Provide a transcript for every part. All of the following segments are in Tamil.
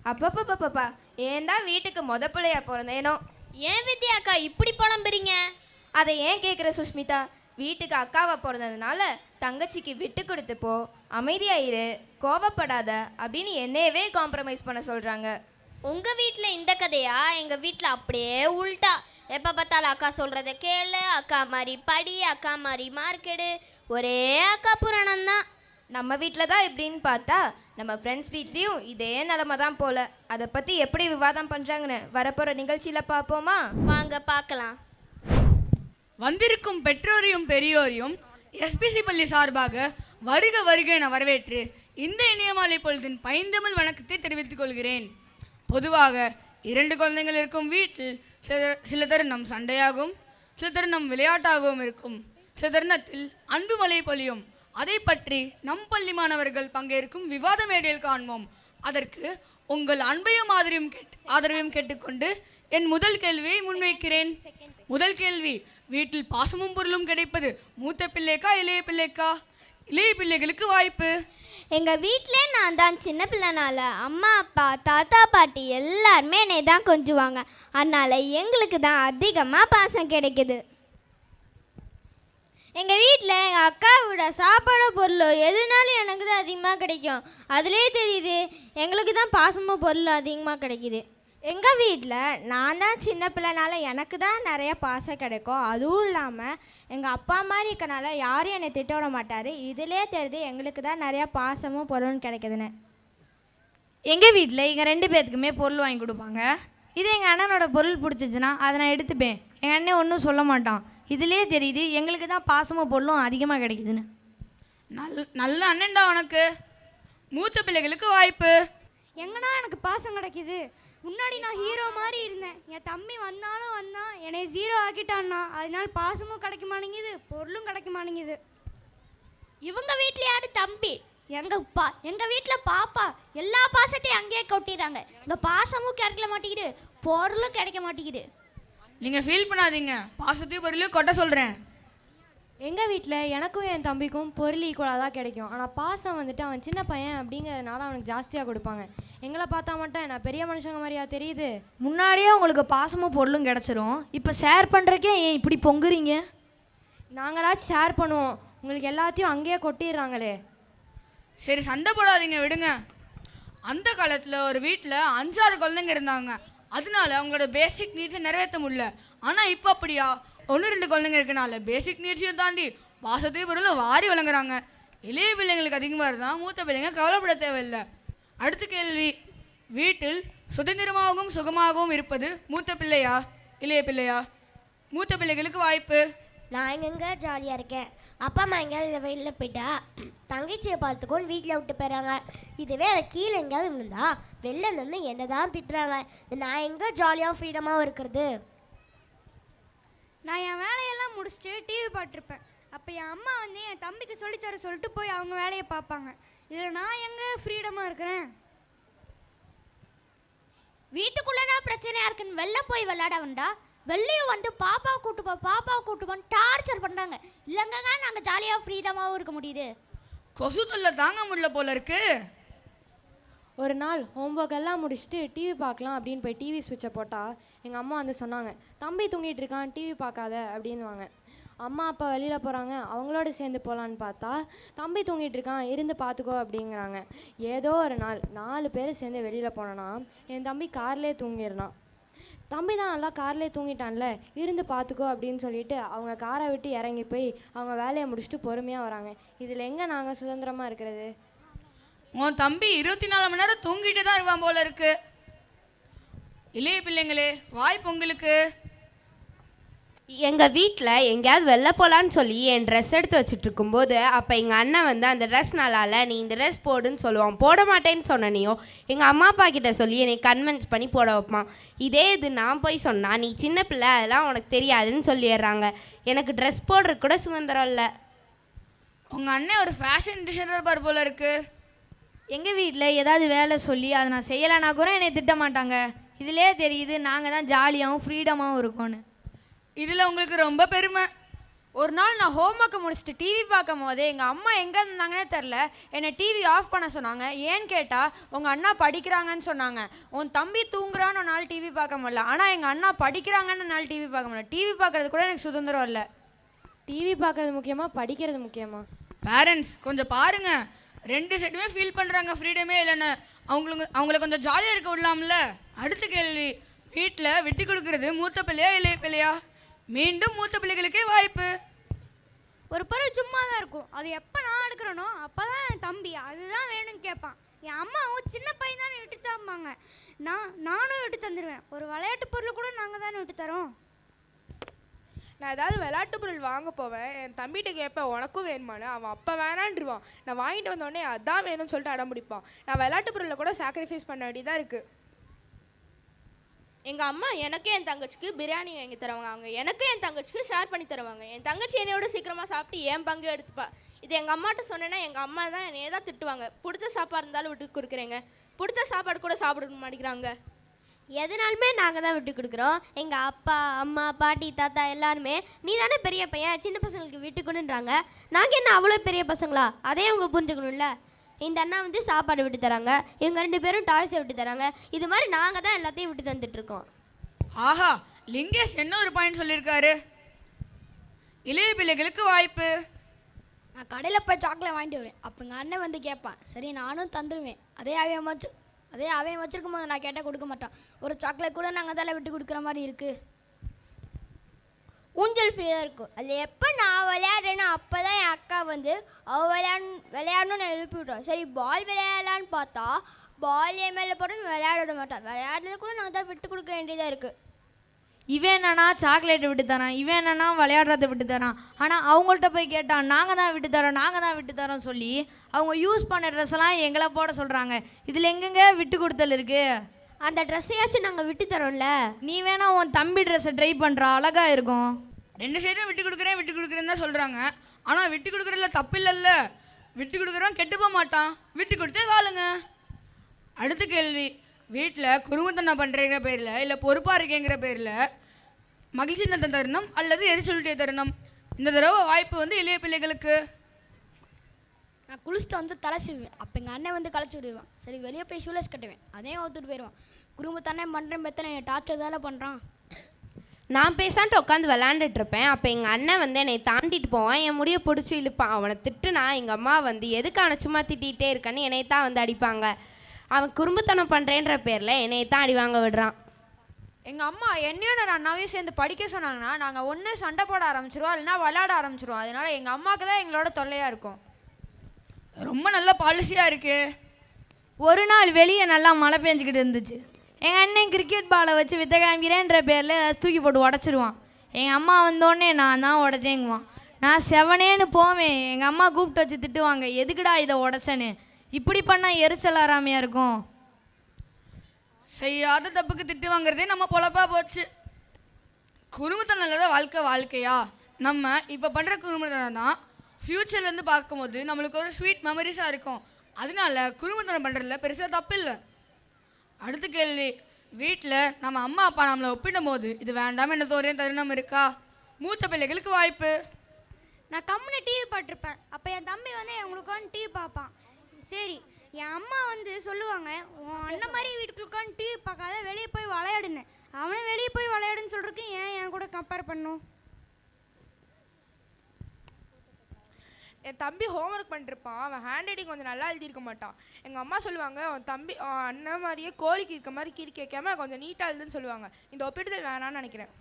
அப்பப்பப்பப்பா, ஏன் தான் வீட்டுக்கு பிள்ளையா பிறந்தேனோ. ஏன் வித்யா அக்கா இப்படி புலம்புறீங்க? அதை ஏன் கேட்குற சுஷ்மிதா? வீட்டுக்கு அக்காவை பிறந்ததுனால தங்கச்சிக்கு விட்டு கொடுத்து போ, அமைதியாயிரு, கோபப்படாத அப்படின்னு என்னையவே காம்ப்ரமைஸ் பண்ண சொல்கிறாங்க. உங்கள் வீட்டில் இந்த கதையா? எங்கள் வீட்டில் அப்படியே உள்டா. எப்போ பார்த்தாலும் அக்கா சொல்கிறத கேளு, அக்கா மாதிரி படி, அக்கா மாதிரி மார்க்கெடு, ஒரே அக்கா புராணம் தான். நம்ம வீட்டில் தான் எப்படின்னு பார்த்தா நம்ம ஃப்ரெண்ட்ஸ் வீட்லேயும் இதே நிலமை தான் போல். அதை பற்றி எப்படி விவாதம் பண்ணுறாங்கன்னு வரப்போகிற நிகழ்ச்சியில் பார்ப்போமா? வாங்க பார்க்கலாம். வந்திருக்கும் பெற்றோரையும் பெரியோரையும் எஸ்பிசி பள்ளி சார்பாக வருக வருக என வரவேற்று இந்த இனியமாலை பொழுதின் பைந்தமிழ் வணக்கத்தை தெரிவித்துக் கொள்கிறேன். பொதுவாக 2 குழந்தைகள் இருக்கும் வீட்டில் சில தருணம் சண்டையாகவும் சில தருணம் விளையாட்டாகவும் இருக்கும். சில தருணத்தில் அன்பு மழை பொழியும். அதை பற்றி நம் பள்ளி மாணவர்கள் பங்கேற்கும் விவாத மேடையில் காண்போம். அதற்கு உங்கள் அன்பையும் ஆதரவையும் கேட்டுக்கொண்டு என் முதல் கேள்வியை முன்வைக்கிறேன். முதல் கேள்வி, வீட்டில் பாசமும் பொருளும் கிடைப்பது மூத்த பிள்ளைக்கா இளைய பிள்ளைக்கா? இளைய பிள்ளைகளுக்கு வாய்ப்பு. எங்கள் வீட்டிலே நான் தான் சின்ன பிள்ளைனால அம்மா அப்பா தாத்தா பாட்டி எல்லாருமே என்னை தான் கொஞ்சுவாங்க. அதனால் எங்களுக்கு தான் அதிகமாக பாசம் கிடைக்குது. எங்கள் வீட்டில் எங்கள் அக்காவோட சாப்பாடு பொருள் எதுனாலும் எனக்கு தான் அதிகமாக கிடைக்கும். அதிலே தெரியுது எங்களுக்கு தான் பாசமும் பொருள் அதிகமாக கிடைக்குது. எங்கள் வீட்டில் நான் தான் சின்ன பிள்ளைனால எனக்கு தான் நிறைய பாசம் கிடைக்கும். அதுவும் இல்லாமல் எங்கள் அப்பா மாதிரி இருக்கனால யாரும் என்னை திட்ட விட மாட்டார். இதிலே தெரியுது எங்களுக்கு தான் நிறையா பாசமும் பொருளும் கிடைக்குதுன்னு. எங்கள் வீட்டில் எங்கள் 2 பேர்த்துக்குமே பொருள் வாங்கி கொடுப்பாங்க. இது எங்கள் அண்ணனோட பொருள் பிடிச்சிச்சின்னா அதை நான் எடுத்துப்பேன். எங்கள் அண்ணன் ஒன்றும் சொல்ல மாட்டான். இதிலே தெரியுது எங்களுக்கு தான் பாசமும் பொருளும் அதிகமாக கிடைக்குதுன்னு. நல்ல அண்ணன்டா உனக்கு. மூத்த பிள்ளைகளுக்கு வாய்ப்பு. எங்கன்னா எனக்கு பாசம் கிடைக்கிது. முன்னாடி நான் ஹீரோ மாதிரி இருந்தேன். என் தம்பி வந்தான் என்னை 0 ஆக்கிட்டான்னா. அதனால பாசமும் கிடைக்க மாட்டேங்குது, பொருளும் கிடைக்க மாட்டேங்குது. இவங்க வீட்டில் யாரு தம்பி? எங்கள் வீட்டில் பாப்பா எல்லா பாசத்தையும் அங்கேயே கொட்டிடுறாங்க. இந்த பாசமும் கிடைக்க மாட்டேங்குது, பொருளும் கிடைக்க மாட்டேங்குது. நீங்கள் ஃபீல் பண்ணாதீங்க, பாசத்தையும் பொருளையும் கொட்ட சொல்கிறேன். எங்கள் வீட்டில் எனக்கும் என் தம்பிக்கும் பொருள் ஈக்குவலாக தான் கிடைக்கும். ஆனால் பாசம் வந்துட்டு அவன் சின்ன பையன் அப்படிங்கிறதுனால அவனுக்கு ஜாஸ்தியாக கொடுப்பாங்க. எங்களை பார்த்தா மட்டும் என்ன பெரிய மனுஷங்க மாதிரியா தெரியுது? முன்னாடியே உங்களுக்கு பாசமும் பொருளும் கிடச்சிரும். இப்போ ஷேர் பண்ணுறக்கே ஏன் இப்படி பொங்குறீங்க? நாங்களாச்சும் ஷேர் பண்ணுவோம், உங்களுக்கு எல்லாத்தையும் அங்கேயே கொட்டிடுறாங்களே. சரி, சண்டை போடாதீங்க, விடுங்க. அந்த காலத்தில் ஒரு வீட்டில் 5-6 குழந்தைங்க இருந்தாங்க. அதனால அவங்களோட பேசிக் நீட்ஸை நிறைவேற்ற முடியல. ஆனால் இப்போ அப்படியா? 1-2 குழந்தைங்க இருக்கனால பேசிக் நீட்ஸையும் தாண்டி பாசத்தையும் பொருளும் வாரி வழங்குறாங்க. இளைய பிள்ளைங்களுக்கு அதிகமாக இருந்தால் மூத்த பிள்ளைங்க கவலைப்பட தேவையில்லை. அடுத்த கேள்வி, வீட்டில் சுதந்திரமாகவும் சுகமாகவும் இருப்பது மூத்த பிள்ளையா இளைய பிள்ளையா? மூத்த பிள்ளைகளுக்கு வாய்ப்பு. நான் எங்கெங்க ஜாலியாக இருக்கேன். அப்பா அம்மா எங்கேயாவது வெளியில் போயிட்டா தங்கச்சியை பார்த்துக்கோன்னு வீட்டில் விட்டு போயிடறாங்க. இதுவே அதை கீழே எங்கேயாவது விழுந்தா வெளில இருந்து என்ன தான் திட்டுறாங்க. நான் எங்கே ஜாலியாக ஃப்ரீடமாக இருக்கிறது? நான் என் வேலையெல்லாம் முடிச்சுட்டு டிவி பார்த்துருப்பேன். அப்போ என் அம்மா என் தம்பிக்கு சொல்லித்தர சொல்லிட்டு போய் அவங்க வேலையை பார்ப்பாங்க. இதில் நான் எங்கே ஃப்ரீடமாக இருக்கிறேன்? வீட்டுக்குள்ளே பிரச்சனையாக இருக்குன்னு வெளில போய் விளையாட வேண்டா. வெளியும் வந்து பாப்பாவை கூட்டுப்போன்னு டார்ச்சர் பண்ணுறாங்க. இல்லைங்க, நாங்கள் ஜாலியாக ஃப்ரீடமாகவும் இருக்க முடியுது. கொசு தொல்லை தாங்க முடியல போல இருக்கு. ஒரு நாள் ஹோம்ஒர்க் எல்லாம் முடிச்சுட்டு டிவி பார்க்கலாம் அப்படின்னு போய் டிவி ஸ்விட்சை போட்டால் எங்கள் அம்மா வந்து சொன்னாங்க, தம்பி தூங்கிட்டு இருக்கான், டிவி பார்க்காத அப்படின்வாங்க. அம்மா அப்பா வெளியில் போகிறாங்க, அவங்களோட சேர்ந்து போகலான்னு பார்த்தா தம்பி தூங்கிட்டு இருக்கான், இருந்து பார்த்துக்கோ அப்படிங்கிறாங்க. ஏதோ ஒரு நாள் 4 பேர் சேர்ந்து வெளியில் போனோன்னா என் தம்பி கார்லேயே தூங்கிடுறான். தம்பி தான் நல்லா கார்லேயே தூங்கிட்டான்ல, இருந்து பார்த்துக்கோ அப்படின்னு சொல்லிட்டு அவங்க காரை விட்டு இறங்கி போய் அவங்க வேலையை முடிச்சுட்டு பொறுமையாக வராங்க. இதில் எங்கே நாங்கள் சுதந்திரமாக இருக்கிறது? உன் தம்பி 24 மணி நேரம் தூங்கிட்டு தான் இருவான் போல இருக்கு. இளைய பிள்ளைங்களே, வாய்ப்பு உங்களுக்கு. எங்கள் வீட்டில் எங்கேயாவது வெளில போகலான்னு சொல்லி என் ட்ரெஸ் எடுத்து வச்சுட்டு இருக்கும்போது அப்போ எங்கள் அண்ணன் வந்து அந்த ட்ரெஸ் நல்லா இல்லை, நீ இந்த ட்ரெஸ் போடுன்னு சொல்லுவான். போட மாட்டேன்னு சொன்னனையோ எங்கள் அம்மா அப்பா கிட்ட சொல்லி என்னை கன்வின்ஸ் பண்ணி போட வைப்பான். இதே இது நான் போய் சொன்னால் நீ சின்ன பிள்ளை, அதெல்லாம் உனக்கு தெரியாதுன்னு சொல்லிடுறாங்க. எனக்கு ட்ரெஸ் போடுறதுக்கு கூட சுதந்திரம் இல்லை. உங்கள் அண்ணன் ஒரு ஃபேஷன் டிசைனர் பார் போல இருக்கு. எங்கள் வீட்டில் ஏதாவது வேலை சொல்லி அதை நான் செய்யலைன்னா கூட என்னை திட்ட மாட்டாங்க. இதிலே தெரியுது நாங்கள் தான் ஜாலியாகவும் ஃப்ரீடமாகவும் இருக்கோன்னு. இதில் உங்களுக்கு ரொம்ப பெருமை. ஒரு நாள் நான் ஹோம்ஒர்க்கை முடிச்சுட்டு டிவி பார்க்கும் போது எங்கள் அம்மா எங்கே இருந்தாங்கன்னே தெரில, என்னை டிவி ஆஃப் பண்ண சொன்னாங்க. ஏன்னு கேட்டால் உங்கள் அண்ணா படிக்கிறாங்கன்னு சொன்னாங்க. உன் தம்பி தூங்குறான்னு ஒரு நாள் டிவி பார்க்க முடியல, ஆனால் எங்கள் அண்ணா படிக்கிறாங்கன்னு நாள் டிவி பார்க்க முடியல. டிவி பார்க்கறது கூட எனக்கு சுதந்திரம் இல்லை. டிவி பார்க்கறது முக்கியமா படிக்கிறது முக்கியமா? பேரண்ட்ஸ் கொஞ்சம் பாருங்க, ரெண்டு சைடுமே ஃபீல் பண்ணுறாங்க ஃப்ரீடமே இல்லைன்னு. அவங்கள கொஞ்சம் ஜாலியாக இருக்க விடலாம்ல. அடுத்த கேள்வி, வீட்டில் விட்டு கொடுக்கறது மூத்த பிள்ளையா இளைய பிள்ளையா? மீண்டும் மூத்த பிள்ளைகளுக்கே வாய்ப்பு. ஒரு பொருள் சும்மா தான் இருக்கும், அது எப்போ நான் எடுக்கிறேனோ அப்போ தான் என் தம்பி அதுதான் வேணும்னு கேட்பான். என் அம்மாவும் சின்ன பையன் தானே விட்டு தாம்பாங்க, நானும் விட்டு தந்துடுவேன். ஒரு விளையாட்டு பொருள் கூட நாங்கள் தானே விட்டு தரோம். நான் ஏதாவது விளையாட்டு பொருள் வாங்க போவேன், என் தம்பிகிட்ட கேட்பேன் உனக்கும் வேணுமானு. அவன் அப்போ வேணான்ருவான். நான் வாங்கிட்டு வந்தோடனே அதான் வேணும்னு சொல்லிட்டு அடம் பிடிப்பான். நான் விளையாட்டு பொருளை கூட சாக்ரிஃபைஸ் பண்ண வேண்டியதாக இருக்குது. எங்கள் அம்மா எனக்கும் என் தங்கச்சிக்கு பிரியாணி வாங்கி தருவாங்க. அவங்க எனக்கும் என் தங்கச்சிக்கு ஷேர் பண்ணி தருவாங்க. என் தங்கச்சி என்னையோட சீக்கிரமாக சாப்பிட்டு என் பங்கு எடுத்துப்பா. இது எங்கள் அம்மாட்ட சொன்னேன்னா எங்கள் அம்மா தான் என்னையே தான் திட்டுவாங்க. பிடிச்ச சாப்பாடு இருந்தாலும் விட்டு கொடுக்குறேங்க, பிடிச்ச சாப்பாடு கூட சாப்பிட மாட்டேங்கிறாங்க. எதனாலுமே நாங்கள் தான் விட்டு கொடுக்குறோம். எங்கள் அப்பா அம்மா பாட்டி தாத்தா எல்லாருமே நீ தானே பெரிய பையன், சின்ன பசங்களுக்கு விட்டுக்கணுன்றாங்க. நாங்கள் என்ன அவ்வளோ பெரிய பசங்களா? அதே அவங்க புரிஞ்சுக்கணும்ல. இந்த அண்ணா வந்து சாப்பாடு விட்டு தராங்க, இவங்க 2 பேரும் டாய்ஸை விட்டு தராங்க. இது மாதிரி நாங்கள் தான் எல்லாத்தையும் விட்டு தந்துட்டுருக்கோம். ஆஹா, லிங்கேஷ் என்ன ஒரு பாயிண்ட் சொல்லியிருக்காரு. இளைய பிள்ளைகளுக்கு வாய்ப்பு. நான் கடையில் போய் சாக்லேட் வாங்கிட்டு வருவேன், அப்போ எங்கள் அண்ணன் வந்து கேட்பான், சரி நானும் தந்துடுவேன். அதே அவன் வச்சிருக்கும் போது நான் கேட்டால் கொடுக்க மாட்டான். ஒரு சாக்லேட் கூட நாங்கள் தான் விட்டு கொடுக்குற மாதிரி இருக்குது. ஊஞ்சல் ஃப்ரீயாக இருக்கும், அதில் எப்போ நான் விளையாடுறேன்னா அப்போ தான் என் அக்கா வந்து அவள் விளையாடணும்னு எழுப்பி விட்றான். சரி பால் விளையாடலான்னு பார்த்தா பால் என் மேலே போட்டு விளையாட விட மாட்டான். விளையாடுறது கூட நாங்கள் தான் விட்டு கொடுக்க வேண்டியதாக இருக்குது. இவன் என்னன்னா சாக்லேட்டை விட்டு தரான், இவன் என்னன்னா விளையாடுறதை விட்டு தரான். ஆனால் அவங்கள்ட்ட போய் கேட்டான், நாங்கள் தான் விட்டு தரோம் சொல்லி அவங்க யூஸ் பண்ண ட்ரெஸ் எல்லாம் எங்களை போட சொல்கிறாங்க. இதில் எங்கெங்க விட்டு கொடுத்தல் இருக்குது? அந்த ட்ரெஸ்ஸையாச்சும் நாங்கள் விட்டு தரோம்ல. நீ வேணா உன் தம்பி ட்ரெஸ்ஸை ட்ரை பண்ணுறா, அழகாக இருக்கும். ரெண்டு சைடும் விட்டு கொடுக்குறேன்னு தான் சொல்கிறாங்க. ஆனால் விட்டு கொடுக்குறதுல தப்பு இல்லைல்ல. விட்டு கொடுக்குறவன் கெட்டு போக மாட்டான், விட்டு கொடுத்தே வாழுங்க. அடுத்த கேள்வி, வீட்டில் குறும்புத்தனம் பண்ணுறங்கிற பேரில் இல்லை பொறுப்பாக இருக்கேங்கிற பேரில் மகிழ்ச்சி தந்த தருணம் அல்லது எரிச்சலுடைய தருணம். இந்த தடவை வாய்ப்பு வந்து இளைய பிள்ளைகளுக்கு. நான் குளிச்சுட்டு வந்து தலை செய்வேன், அப்போ எங்கள் அண்ணன் வந்து களைச்சி விடுவான். சரி வெளியே போய் ஷூலெஸ் கட்டுவேன், அதையும் ஒத்துட்டு போயிடுவான். குடும்பத்தானே பண்ணுறேன் பெத்தனை என் டார்ச்சர் தானே பண்ணுறான். நான் பேசான்ட்டு உட்காந்து விளாண்டுட்டு இருப்பேன். அப்போ எங்கள் அண்ணன் வந்து என்னை தாண்டிட்டு போவான், என் முடியை பிடிச்சி இழுப்பான். அவனை திட்டுனா எங்கள் அம்மா வந்து எதுக்கான சும்மா திட்டிகிட்டே இருக்கன்னு என்னை தான் வந்து அடிப்பாங்க. அவன் குறும்புத்தனம் பண்ணுறேன்ற பேரில் என்னை தான் அடி வாங்க விடுறான். எங்கள் அம்மா என்னையோட அண்ணாவையும் சேர்ந்து படிக்க சொன்னாங்கன்னா நாங்கள் ஒன்று சண்டை போட ஆரம்பிச்சிருவோம், இல்லைனா விளையாட ஆரம்பிச்சிருவோம். அதனால் எங்கள் அம்மாவுக்கு தான் எங்களோட தொல்லையாக இருக்கும். ரொம்ப நல்ல பாலிசியாக இருக்கு. ஒரு நாள் வெளியே நல்லா மழை பெஞ்சிக்கிட்டு இருந்துச்சு. எங்கள் அண்ணன் கிரிக்கெட் பாலை வச்சு வித்த காமிக்கிறேன்ற பேரில் தூக்கி போட்டு உடச்சிருவான். எங்கள் அம்மா வந்தோடனே நான் தான் உடச்சேங்குவான். நான் செவனேன்னு போவேன், எங்கள் அம்மா கூப்பிட்டு வச்சு திட்டுவாங்க, எதுக்குடா இதை உடச்சேன்னு. இப்படி பண்ணால் எரிச்சல் ஆறாமையாக இருக்கும். செய்யாத தப்புக்கு திட்டு வாங்குறதே நம்ம பொழப்பா போச்சு. குறும்புத்தனம் இல்லாத வாழ்க்கையா? நம்ம இப்போ பண்ணுற குறும்புத்தனம் தான் ஃப்யூச்சர்லேருந்து பார்க்கும்போது நம்மளுக்கு ஒரு ஸ்வீட் மெமரிஸாக இருக்கும். அதனால குறும்புத்தனம் பண்ணுறதுல பெருசாக தப்பு இல்லை. அடுத்த கேள்வி, வீட்டில் நம்ம அம்மா அப்பா நம்மளை ஒப்பிடும் போது இது வேண்டாம் என்ன தருணம் இருக்கா? மூத்த பிள்ளைகளுக்கு வாய்ப்பு. நான் கம்முன்னு டிவி பார்த்துருப்பேன், அப்போ என் தம்பி வந்து எங்களுக்கு வந்து டிவி பார்ப்பான். சரி என் அம்மா வந்து சொல்லுவாங்க, உன் அண்ணன் மாதிரி வீட்டுக்குள்ள உட்காந்து டிவி பார்க்காத, வெளியே போய் விளையாடுன்னு. அவனை வெளியே போய் விளையாடுன்னு சொல்கிறதுக்கு ஏன் என் கூட கம்பேர் பண்ணும்? என் தம்பி ஹோம்ஒர்க் பண்ணிருப்பான், அவன் ஹேண்ட் ரைட்டிங் கொஞ்சம் நல்லா எழுதியிருக்க மாட்டான். எங்கள் அம்மா சொல்லுவாங்க, அவன் தம்பி அண்ணன் மாதிரியே கோழிக்கு இருக்க மாதிரி கிறுக்கி வைக்காம கொஞ்சம் நீட்டாக எழுதுன்னு சொல்லுவாங்க. இந்த ஒப்பிடுதல் வேணான்னு நினைக்கிறேன்.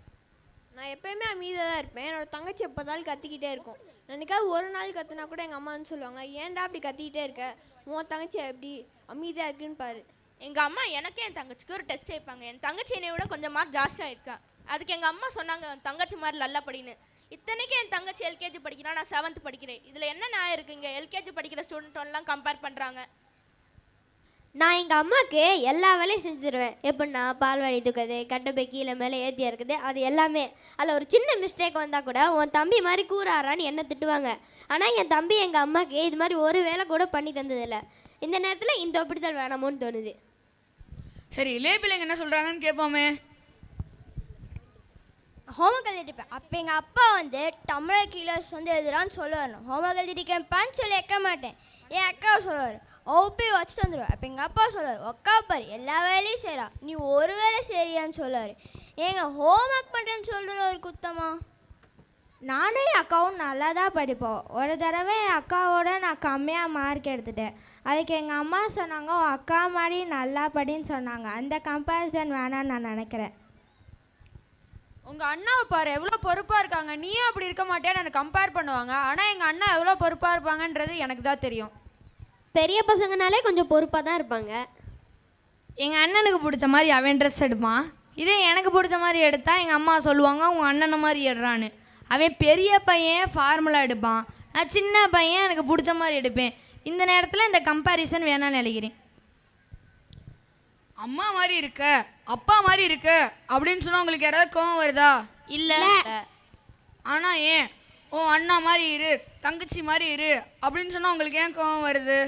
நான் எப்போயுமே அமைதியாக தான் இருப்பேன். என்னோடய தங்கச்சி எப்போதாலும் கத்திக்கிட்டே இருக்கும். என்னைக்காவது ஒரு நாள் கத்துனா கூட எங்கள் அம்மா வந்து சொல்லுவாங்க, ஏன்டா அப்படி கத்திக்கிட்டே இருக்க, உன் தங்கச்சி எப்படி அமைதியாக இருக்குன்னு பாரு. எங்கள் அம்மா எனக்கு என் தங்கச்சிக்கு ஒரு டெஸ்ட் வைப்பாங்க. என் தங்கச்சி என்னை விட கொஞ்சம் மார்க் ஜாஸ்தியாக இருக்கா. அதுக்கு எங்கள் அம்மா சொன்னாங்க, தங்கச்சி மாதிரி நல்லா படின்னு. இத்தனைக்கு என் தங்கச்சி எல்கேஜி படிக்கிறான், நான் 7th படிக்கிறேன். இதில் என்ன நியாயம் இருக்குங்க? எல்கேஜி படிக்கிற ஸ்டூடெண்ட்டெல்லாம் கம்பேர் பண்ணுறாங்க. நான் எங்கள் அம்மாவுக்கு எல்லா வேலையும் செஞ்சுருவேன். எப்படின்னா பால் வாடி தூக்குறது, கட்டை போய் கீழே மேலே ஏற்றி இருக்குது, அது எல்லாமே. அதில் ஒரு சின்ன மிஸ்டேக் வந்தால் கூட உன் தம்பி மாதிரி கூறாரான்னு என்ன திட்டுவாங்க. ஆனால் என் தம்பி எங்கள் அம்மாவுக்கு இது மாதிரி ஒரு வேலை கூட பண்ணி தந்ததில்லை. இந்த நேரத்தில் இந்த ஒப்பிடுதல் வேணாமோன்னு தோணுது. சரி, இளைய பிள்ளைங்க என்ன சொல்கிறாங்கன்னு கேட்போமே. ஹோம்ஒர்க் எழுதிட்டு இருப்பேன். அப்போ எங்கள் அப்பா வந்து டம்ளர் கீழே வந்து எழுதுறான்னு சொல்லுவார். ஹோம்ஒர்க் எழுதிட்டுருக்கேன்ப்பான்னு சொல்லி வைக்க மாட்டேன். என் அக்காவை சொல்லுவார், போய் வச்சுட்டு வந்துடுவேன். அப்போ எங்கள் அப்பா சொல்லுவார், உக்கா பாரு எல்லா வேலையும் செய்கிறா, நீ ஒரு வேலை சரியான்னு சொல்லுவார். ஏங்க ஹோம்ஒர்க் பண்ணுறேன்னு சொல்கிற ஒரு குத்தமா? நானும் என் அக்காவும் நல்லா தான் படிப்போம். ஒரு தடவை என் அக்காவோட நான் கம்மியாக மார்க் எடுத்துட்டேன். அதுக்கு எங்கள் அம்மா சொன்னாங்க, உன் அக்கா மாதிரி நல்லா படின்னு சொன்னாங்க. அந்த கம்பேரிசன் வேணான்னு நான் நினைக்கிறேன். உங்கள் அண்ணாவை பாரு எவ்வளோ பொறுப்பாக இருக்காங்க, நீயும் அப்படி இருக்க மாட்டேன்னு எனக்கு கம்பேர் பண்ணுவாங்க. ஆனால் எங்கள் அண்ணா எவ்வளோ பொறுப்பாக இருப்பாங்கன்றது எனக்கு தான் தெரியும். பெரிய பசங்கனாலே கொஞ்சம் பொறுப்பாக தான் இருப்பாங்க. எங்கள் அண்ணனுக்கு பிடிச்ச மாதிரி அவன் ட்ரெஸ் எடுப்பான். இதே எனக்கு பிடிச்ச மாதிரி எடுத்தால் எங்கள் அம்மா சொல்லுவாங்க, உன் அண்ணனை மாதிரி எடுறான்னு. அவன் பெரிய பையன் ஃபார்முலா எடுப்பான், நான் சின்ன பையன் எனக்கு பிடிச்ச மாதிரி எடுப்பேன். இந்த நேரத்தில் இந்த கம்பேரிசன் வேணாம்னு நினைக்கிறேன். அம்மா மாதிரி இருக்க, அப்பா மாதிரி இருக்க அப்படின்னு சொன்னா உங்களுக்கு யாராவது கோவம் வருதா? இல்லை. ஆனால் ஏன் உன் அண்ணா மாதிரி இரு, தங்கச்சி மாதிரி இரு அப்படின்னு சொன்னால் உங்களுக்கு ஏன் கோவம் வருது?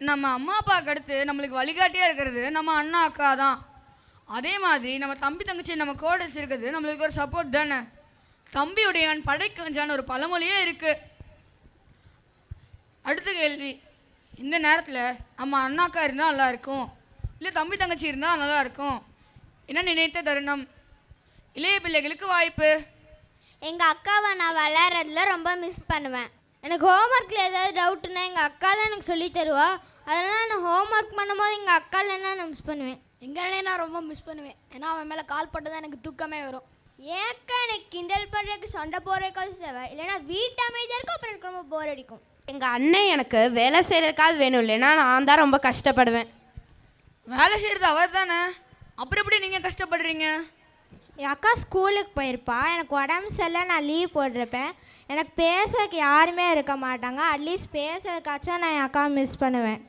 நம்ம அம்மா அப்பாவுக்கு அடுத்து நம்மளுக்கு வழிகாட்டியாக இருக்கிறது நம்ம அண்ணா அக்கா தான். அதே மாதிரி நம்ம தம்பி தங்கச்சி நம்ம கூட வச்சிருக்கிறது நம்மளுக்கு ஒரு சப்போர்ட் தானே. தம்பியுடையான் படைக்கு வஞ்சான ஒரு பழமொழியே இருக்குது. அடுத்த கேள்வி, இந்த நேரத்தில் நம்ம அண்ணாக்கா இருந்தால் நல்லா இருக்கும், இல்லை தம்பி தங்கச்சி இருந்தால் நல்லா இருக்கும், என்ன நினைத்த தருணம்? இளைய பிள்ளைகளுக்கு வாய்ப்பு. எங்கள் அக்காவை நான் விளையாடுறதுல ரொம்ப மிஸ் பண்ணுவேன். எனக்கு ஹோம்ஒர்க்கில் ஏதாவது டவுட்டுன்னா எங்கள் அக்கா தான் எனக்கு சொல்லி தருவா. அதனால் நான் ஹோம்ஒர்க் பண்ணும்போது எங்கள் அக்கா இல்லைன்னா நான் மிஸ் பண்ணுவேன். எங்கள் அண்ணே நான் ரொம்ப மிஸ் பண்ணுவேன். ஏன்னா அவன் மேலே கால் போட்டு தான் எனக்கு தூக்கமே வரும். ஏக்கா எனக்கு கிண்டல் பண்ணுறதுக்கு சண்டை போடுறதுக்காக தேவை, இல்லைன்னா வீட்டு அமைதியாக இருக்கும், அப்புறம் எனக்கு ரொம்ப போர் அடிக்கும். எங்கள் அண்ணன் எனக்கு வேலை செய்கிறதுக்காவது வேணும், இல்லைன்னா நான் தான் ரொம்ப கஷ்டப்படுவேன். வேலை செய்கிறது அவர் தானே, அப்புறம் எப்படி நீங்கள் கஷ்டப்படுறீங்க? என் அக்கா ஸ்கூலுக்கு போயிருப்பா, எனக்கு உடம்பு சரியில்லை, நான் லீவ் போட்டிருப்பேன். எனக்கு பேசுறதுக்கு யாருமே இருக்க மாட்டாங்க. அட்லீஸ்ட் பேசுறதுக்காச்சும் நான் என் அக்காவை மிஸ் பண்ணுவேன்.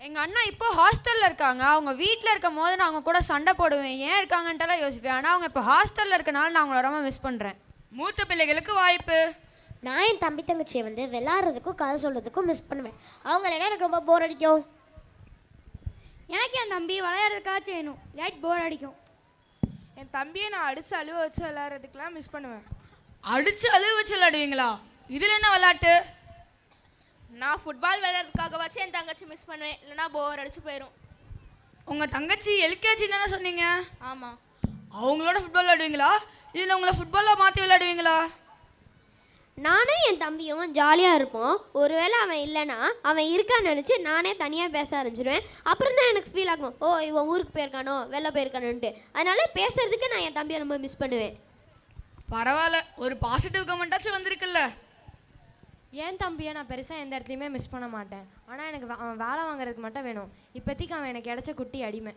எங்கள் அண்ணா இப்போ ஹாஸ்டலில் இருக்காங்க. அவங்க வீட்டில் இருக்கும் போது நான் அவங்க கூட சண்டை போடுவேன், ஏன் இருக்காங்கன்ட்டுலாம் யோசிப்பேன். ஆனால் அவங்க இப்போ ஹாஸ்டலில் இருக்கனால நான் அவங்கள ரொம்ப மிஸ் பண்ணுறேன். மூத்த பிள்ளைகளுக்கு வாய்ப்பு. நான் என் தம்பி தங்கச்சியை வந்து விளையாடுறதுக்கும் கதை சொல்கிறதுக்கும் மிஸ் பண்ணுவேன். அவங்க இல்லைன்னா எனக்கு ரொம்ப போர் அடிக்கும். எனக்கு என் தம்பி விளையாடுறதுக்காச்சும் வேணும், லைட் போர் அடிக்கும். என் தம்பியை நான் அடித்து அழுவ வச்சு விளையாடுறதுக்கெலாம் மிஸ் பண்ணுவேன். அடித்து அழுவ வச்சு விளையாடுவீங்களா? இதில் என்ன விளையாட்டு? நான் ஃபுட்பால் விளையாடுறதுக்காக வச்சு என் தங்கச்சி மிஸ் பண்ணுவேன், இல்லைனா போர் அடிச்சு போயிடும். உங்கள் தங்கச்சி எல்கேஜி தானே சொன்னீங்க? ஆமாம். அவங்களோட ஃபுட்பால் விளையாடுவீங்களா, இதில் உங்களை ஃபுட்பாலாக மாற்றி விளையாடுவீங்களா? நானும் என் தம்பியும் ஜாலியாக இருப்போம். ஒருவேளை அவன் இல்லைன்னா அவன் இருக்கான்னு நினச்சி நானே தனியாக பேச ஆரம்பிச்சிடுவேன். அப்புறம் தான் எனக்கு ஃபீல் ஆகும், ஓ இவன் ஊருக்கு போயிருக்கானோ வெளில போயிருக்கானோன்ட்டு. அதனால் பேசுறதுக்கு நான் என் தம்பியை ரொம்ப மிஸ் பண்ணுவேன். பரவாயில்ல, ஒரு பாசிட்டிவ் கமெண்ட்டாச்சும் வந்திருக்குல்ல. என் தம்பியை நான் பெருசாக எந்த இடத்துலையுமே மிஸ் பண்ண மாட்டேன். ஆனால் எனக்கு அவன் வேலை வாங்குறதுக்கு மட்டும் வேணும். இப்போதைக்கு அவன் எனக்கு கிடைச்ச குட்டி அடிமை.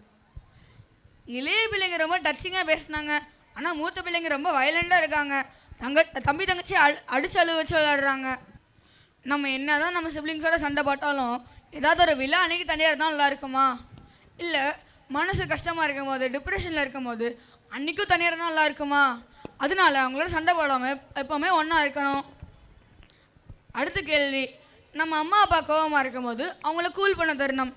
இளைய பிள்ளைங்க ரொம்ப டச்சிங்காக பேசுனாங்க, ஆனால் மூத்த பிள்ளைங்க ரொம்ப வயலண்டாக இருக்காங்க. தம்பி தங்கச்சி அடிச்சு அழுவ வச்சு விளையாடுறாங்க. நம்ம என்ன தான் நம்ம சிப்ளிங்ஸோட சண்டை போட்டாலும் ஏதாவது ஒரு விழா அன்னைக்கு தனியாக இருந்தால் நல்லா இருக்குமா? இல்லை மனசு கஷ்டமாக இருக்கும் போது, டிப்ரெஷனில் இருக்கும் போது அன்றைக்கும் தனியாக இருந்தால் நல்லா இருக்குமா? அதனால அவங்களோட சண்டை போடாமல் எப்போவுமே ஒன்றா இருக்கணும். அடுத்த கேள்வி, நம்ம அம்மா அப்பா கோவமாக இருக்கும் போது அவங்கள கூல் பண்ண தருணம்.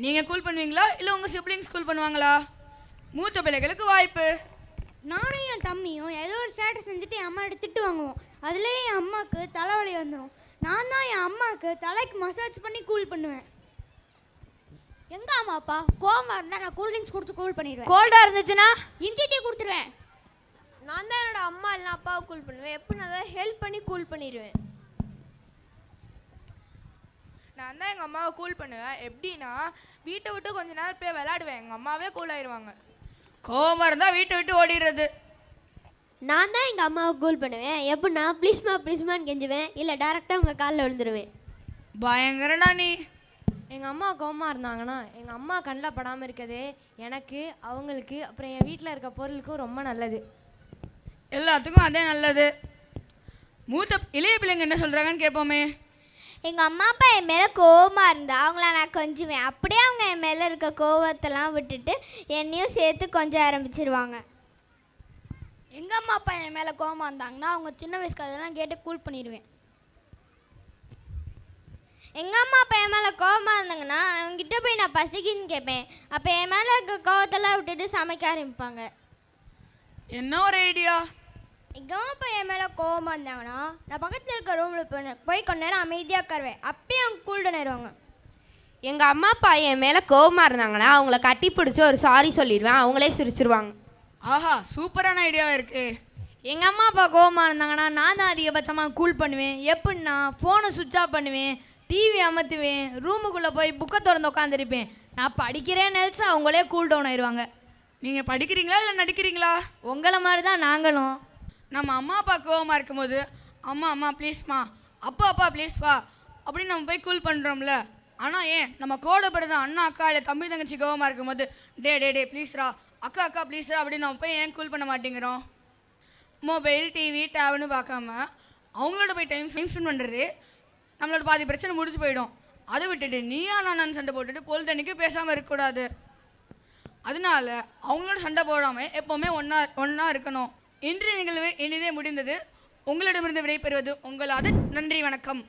நீங்கள் கூல் பண்ணுவீங்களா, இல்லை உங்கள் சிப்ளிங்ஸ் கூல் பண்ணுவாங்களா? மூத்த பிள்ளைகளுக்கு வாய்ப்பு. நானும் என் தம்பியும் ஏதோ ஒரு சேட்டை செஞ்சுட்டு என் அம்மாட்ட திட்டு வாங்குவோம். அதுலேயே என் அம்மாவுக்கு தலைவலி வந்துடும். நான் தான் என் அம்மாவுக்கு தலைக்கு மசாஜ் பண்ணி கூல் பண்ணுவேன். எங்கள் அம்மா அப்பா கோவமாக இருந்தால் நான் கூல்ட்ரிங்க்ஸ் கொடுத்து கூல் பண்ணிடுவேன். கோல்டாக இருந்துச்சுன்னா இஞ்சி டீ கொடுத்துருவேன். நான் தான் என்னோட அம்மா இல்லைனா அப்பாவை கூல் பண்ணுவேன். எப்போ நான் ஹெல்ப் பண்ணி கூல் பண்ணிடுவேன். நான் தான் எங்கள் அம்மாவை கூல் பண்ணுவேன். எப்படின்னா வீட்டை விட்டு கொஞ்ச நேரம் போய் விளையாடுவேன், எங்கள் அம்மாவே கூல் ஆயிடுவாங்க. கோவமாக இருந்தால் வீட்டை விட்டு ஓடிடுறது. நான் தான் எங்கள் அம்மாவை கூல் பண்ணுவேன். எப்படின்னா ப்ளீஸ்மான்னு கெஞ்சுவேன், இல்லை டேரெக்டாக உங்கள் காலில் விழுந்துருவேன். பயங்கரடா நீ. எங்கள் அம்மா கோவமாக இருந்தாங்கன்னா எங்கள் அம்மா கண்ணில் படாமல் இருக்கிறது எனக்கு, அவங்களுக்கு, அப்புறம் என் வீட்டில் இருக்க பொருளுக்கும் ரொம்ப நல்லது. எல்லாத்துக்கும் அதே நல்லது. மூத்த இளைய பிள்ளைங்க என்ன சொல்கிறாங்கன்னு கேட்போமே. எங்கள் அம்மா அப்பா என் மேலே கோவமாக இருந்தால் அவங்கள நான் கொஞ்சுவேன். அப்படியே அவங்க என் மேலே இருக்க கோவத்தெல்லாம் விட்டுட்டு என்னையும் சேர்த்து கொஞ்சம் ஆரம்பிச்சிருவாங்க. எங்கள் அம்மா அப்பா என் மேலே கோவமாக இருந்தாங்கன்னா அவங்க சின்ன வயசு கதையெல்லாம் கேட்டு கூல் பண்ணிடுவேன். எங்கள் அம்மா அப்பா என் மேலே கோவமாக இருந்தாங்கன்னா அவங்ககிட்ட போய் நான் பசிக்குன்னு கேட்பேன். அப்போ என் மேலே இருக்க கோவத்தெல்லாம் விட்டுட்டு சமைக்க ஆரம்பிப்பாங்க. என்ன ஒரு ஐடியா? எங்கள் அம்மா அப்பா என் மேலே கோவமாக இருந்தாங்கன்னா நான் பக்கத்தில் இருக்க ரூமில் போய் கொஞ்ச நேரம் அமைதியாக உட்காருவேன். அப்பயே அவங்க கூல்டன் ஆயிடுவாங்க. எங்கள் அம்மா அப்பா என் மேலே கோவமாக இருந்தாங்கன்னா அவங்கள கட்டி பிடிச்சி ஒரு சாரி சொல்லிடுவேன், அவங்களே சிரிச்சிருவாங்க. ஆஹா, சூப்பரான ஐடியாவாக இருக்கு. எங்கள் அம்மா அப்பா கோவமாக இருந்தாங்கன்னா நான் தான் அதிகபட்சமாக கூல் பண்ணுவேன். எப்படின்னா ஃபோனை சுவிட்ச் ஆஃப் பண்ணுவேன், டிவி அமர்த்துவேன், ரூமுக்குள்ளே போய் புக்கை திறந்து உட்காந்துருப்பேன். நான் படிக்கிறேன் நெல்ஸ் அவங்களே கூல் டவுன் ஆயிடுவாங்க. நீங்கள் படிக்கிறீங்களா இல்லை நடிக்கிறீங்களா? உங்களை மாதிரி தான் நாங்களும். நம்ம அம்மா அப்பா கோவமாக இருக்கும்போது அம்மா அம்மா ப்ளீஸ்மா, அப்பா அப்பா ப்ளீஸ்ப்பா அப்படின்னு நம்ம போய் கூல் பண்ணுறோம்ல. ஆனால் ஏன் நம்ம கூட பிறந்த அண்ணா அக்கா இல்லை தம்பி தங்கச்சி கோவமாக இருக்கும்போது டே ப்ளீஸ்ரா, அக்கா அக்கா ப்ளீஸ்ரா அப்படின்னு நம்ம போய் ஏன் கூல் பண்ண மாட்டேங்கிறோம்? மொபைல் டிவி டேப்னு பார்க்காம அவங்களோட போய் டைம் ஸ்பெண்ட் பண்ணுறது நம்மளோட பாதி பிரச்சனை முடிச்சு போயிடும். அதை விட்டுட்டு நீயா நான் சண்டை போட்டுட்டு பொழுதன்னைக்கு பேசாமல் இருக்கக்கூடாது. அதனால அவங்களோட சண்டை போடாமல் எப்போவுமே ஒன்றா இருக்கணும். இன்றைய நிகழ்வு இனிதே முடிந்தது. உங்களிடமிருந்து விடைபெறுவது உங்களாது. நன்றி, வணக்கம்.